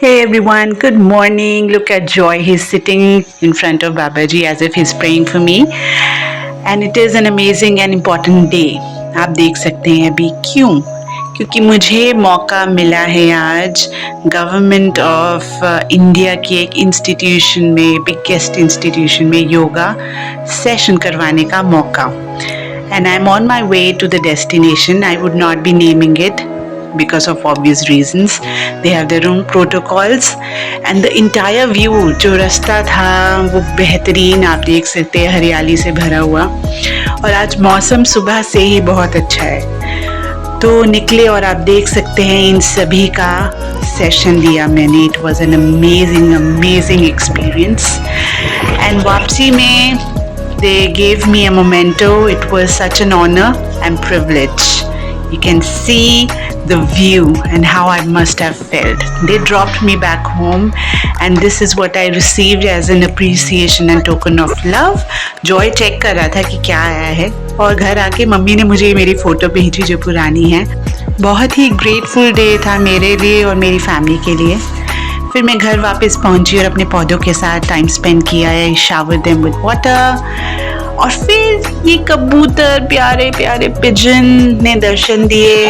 Hey everyone, good morning. Look at Joy. He's sitting in front of Babaji as if he's praying for me. And it is an amazing and important day. आप देख सकते हैं अभी क्यों? क्योंकि मुझे मौका मिला है आज गवर्नमेंट ऑफ इंडिया की एक इंस्टीट्यूशन में, बिगेस्ट इंस्टीट्यूशन में योगा सेशन करवाने का मौका. And I'm on my way to the destination. I would not be naming it because of obvious reasons. They have their own protocols and the entire view जो रास्ता था वो बेहतरीन, आप देख सकते हैं हरियाली से भरा हुआ. और आज मौसम सुबह से ही बहुत अच्छा है तो निकले और आप देख सकते हैं इन सभी का सेशन लिया मैंने. It was an amazing experience. And वापसी में they gave me a memento. It was such an honor and privilege. You can see the view and how I must have felt. They dropped me back home and this is what I received as an appreciation and token of love. Joy check कर रहा था कि क्या आया है और घर आके मम्मी ने मुझे मेरी फ़ोटो भेजी जो पुरानी है. बहुत ही ग्रेटफुल डे था मेरे लिए और मेरी फैमिली के लिए. फिर मैं घर वापस पहुंची और अपने पौधों के साथ टाइम स्पेंड किया है. शावर देम विद वाटर और फिर ये कबूतर प्यारे प्यारे पिजन ने दर्शन दिए.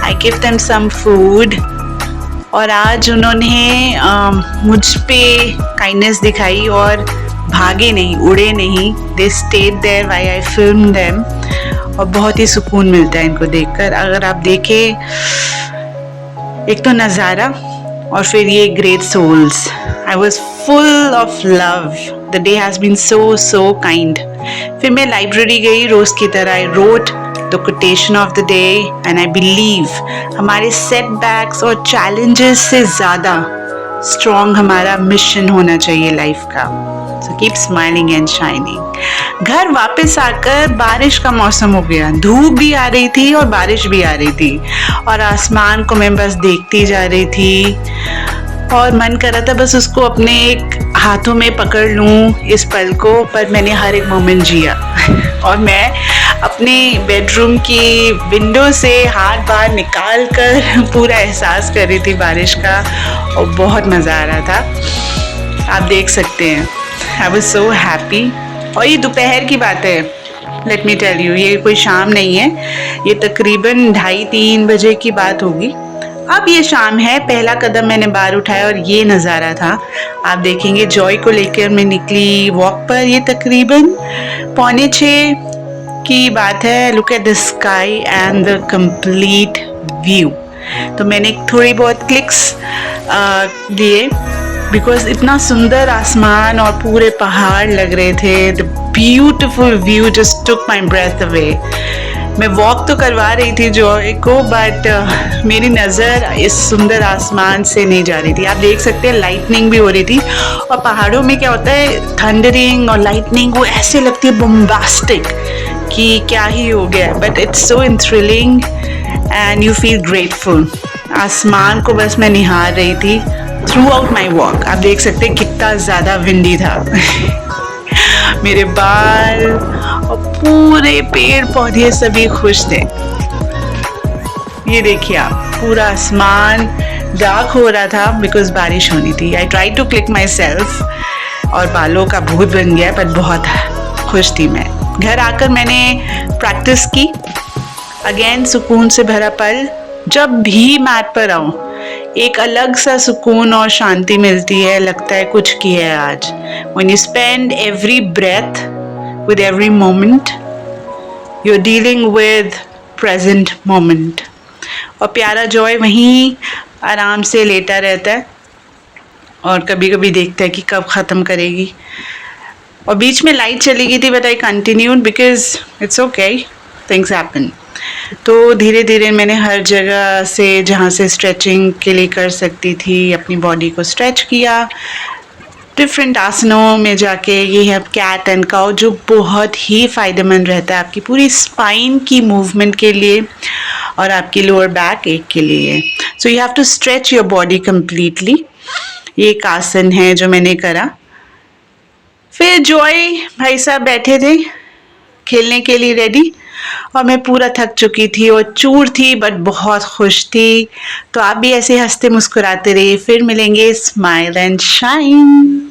I give them some food और आज उन्होंने मुझ पे काइंडनेस दिखाई और भागे नहीं, उड़े नहीं. They stayed there while I film them और बहुत ही सुकून मिलता है इनको देखकर. अगर आप देखें एक तो नज़ारा और फिर ये great souls. I was full of love. The day has been so kind. फिर मैं लाइब्रेरी गई रोज़ की तरह. I wrote the quotation of the day and I believe हमारे सेटबैक्स और चैलेंजेस से ज़्यादा स्ट्रॉन्ग हमारा मिशन होना चाहिए लाइफ का. So keep smiling and shining. घर वापस आकर बारिश का मौसम हो गया. धूप भी आ रही थी और बारिश भी आ रही थी और आसमान को मैं बस देखती जा रही थी और मन कर रहा था बस उसको अपने एक हाथों में पकड़ लूँ इस पल को. पर मैंने हर एक मोमेंट जिया और मैं अपने बेडरूम की विंडो से हाथ बाहर निकाल कर पूरा एहसास कर रही थी बारिश का और बहुत मज़ा आ रहा था. आप देख सकते हैं आई वॉज सो हैप्पी. और ये दोपहर की बात है. लेट मी टेल यू, ये कोई शाम नहीं है. ये तकरीबन 2:30-3 बजे की बात होगी. अब ये शाम है. पहला कदम मैंने बाहर उठाया और ये नज़ारा था. आप देखेंगे जॉय को लेकर मैं निकली वॉक पर. ये तकरीबन 5:45 की बात है. Look at the sky and the complete view. तो मैंने थोड़ी बहुत क्लिक्स दिए बिकॉज इतना सुंदर आसमान और पूरे पहाड़ लग रहे थे. The beautiful view just took my breath away. मैं वॉक तो करवा रही थी जॉय को बट मेरी नज़र इस सुंदर आसमान से नहीं जा रही थी. आप देख सकते हैं लाइटनिंग भी हो रही थी और पहाड़ों में क्या होता है थंडरिंग और लाइटनिंग वो ऐसे लगती है बम्बास्टिक कि क्या ही हो गया. But it's so thrilling and you feel grateful. आसमान को बस मैं निहार रही थी थ्रू आउट माई वॉक. आप देख सकते हैं कितना ज़्यादा विंडी था. मेरे बाल और पूरे पेड़ पौधे सभी खुश थे. ये देखिए आप पूरा आसमान डार्क हो रहा था बिकॉज बारिश होनी थी. I try to click myself और बालों का भूत बन गया पर बहुत खुश थी मैं. घर आकर मैंने प्रैक्टिस की. अगेन सुकून से भरा पल. जब भी मैट पर आऊँ एक अलग सा सुकून और शांति मिलती है. लगता है कुछ किया है आज. When you spend every breath with every moment, you're dealing with present moment. और प्यारा जॉय वहीं आराम से लेटा रहता है और कभी कभी देखता है कि कब ख़त्म करेगी. और बीच में लाइट चली गई थी but I continued because it's okay, things happen. तो धीरे धीरे मैंने हर जगह से जहाँ से स्ट्रेचिंग के लिए कर सकती थी अपनी बॉडी को स्ट्रेच किया. डिफरेंट आसनों में जाके ये है कैट एंड काउ जो बहुत ही फ़ायदेमंद रहता है आपकी पूरी स्पाइन की मूवमेंट के लिए और आपकी लोअर बैक एक के लिए. So you have to stretch your body completely. ये एक आसन है जो मैंने करा. फिर जॉय भाई साहब बैठे थे खेलने के लिए रेडी और मैं पूरा थक चुकी थी और चूर थी बट बहुत खुश थी। तो आप भी ऐसे हंसते मुस्कुराते रहिए, फिर मिलेंगे। Smile and shine.